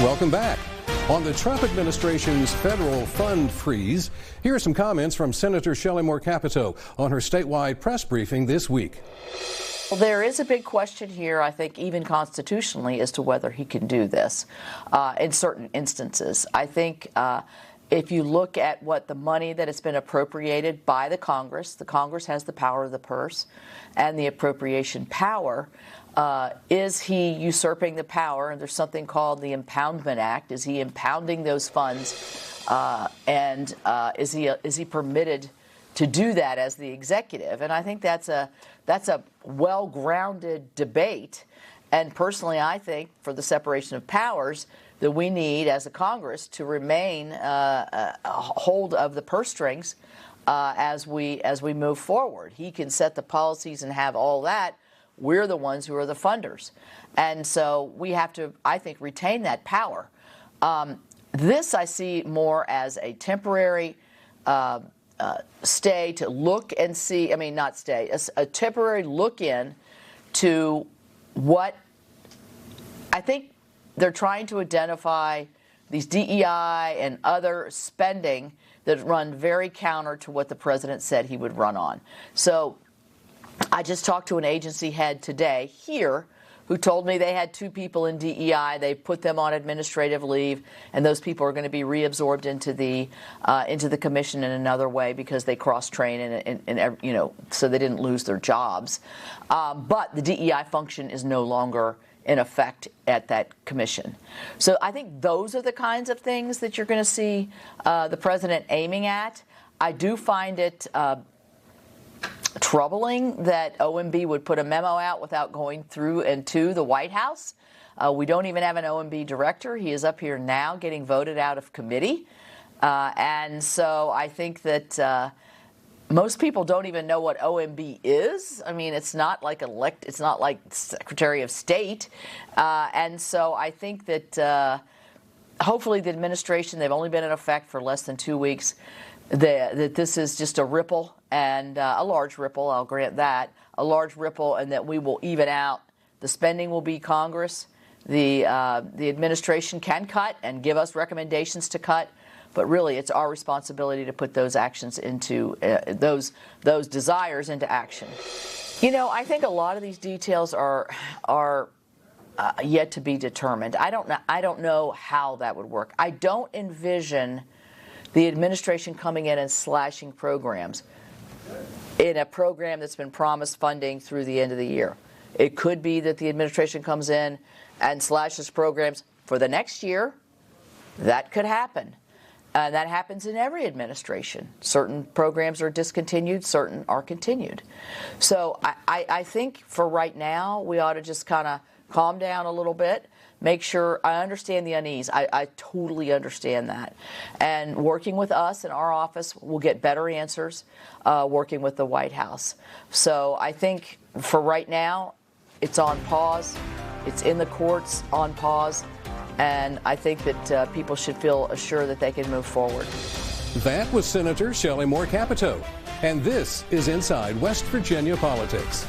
Welcome back. On the Trump administration's federal fund freeze, here are some comments from Senator Shelley Capito on her statewide press briefing this week. Well, there is a big question here, I think, even constitutionally, as to whether he can do this in certain instances. I think if you look at what the money that has been appropriated by the Congress has the power of the purse and the appropriation power. Is he usurping the power? And there's something called the Impoundment Act. Is he impounding those funds? And is he permitted to do that as the executive? And I think that's a well-grounded debate. And personally, I think for the separation of powers that we need as a Congress to remain a hold of the purse strings as we move forward. He can set the policies and have all that. We're the ones who are the funders. And so we have to, I think, retain that power. This I see more as a temporary stay to look and see, not stay, a temporary look in to what I think they're trying to identify these DEI and other spending that run very counter to what the president said he would run on. So I just talked to an agency head today here who told me they had 2 people in DEI. They put them on administrative leave, and those people are going to be reabsorbed into the commission in another way because they cross-train and so they didn't lose their jobs. But the DEI function is no longer in effect at that commission. So I think those are the kinds of things that you're going to see the president aiming at. I do find it troubling that OMB would put a memo out without going through and to the White House. We don't even have an OMB director. He is up here now getting voted out of committee. And so I think that most people don't even know what OMB is. It's not like it's not like Secretary of State. And so I think that hopefully the administration, they've only been in effect for less than 2 weeks, that this is just a ripple, and a large ripple, I'll grant that, a large ripple, and that we will even out. The spending will be Congress. The administration can cut and give us recommendations to cut, but really it's our responsibility to put those actions into, those desires into action. I think a lot of these details are yet to be determined. I don't know how that would work. I don't envision the administration coming in and slashing programs in a program that's been promised funding through the end of the year. It could be that the administration comes in and slashes programs for the next year. That could happen. That happens in every administration. Certain programs are discontinued, certain are continued. So I think for right now, we ought to just kind of calm down a little bit. Make sure, I understand the unease. I totally understand that. And working with us in our office, we'll get better answers working with the White House. So I think for right now, it's on pause. It's in the courts on pause. And I think that people should feel assured that they can move forward. That was Senator Shelley Capito. And this is Inside West Virginia Politics.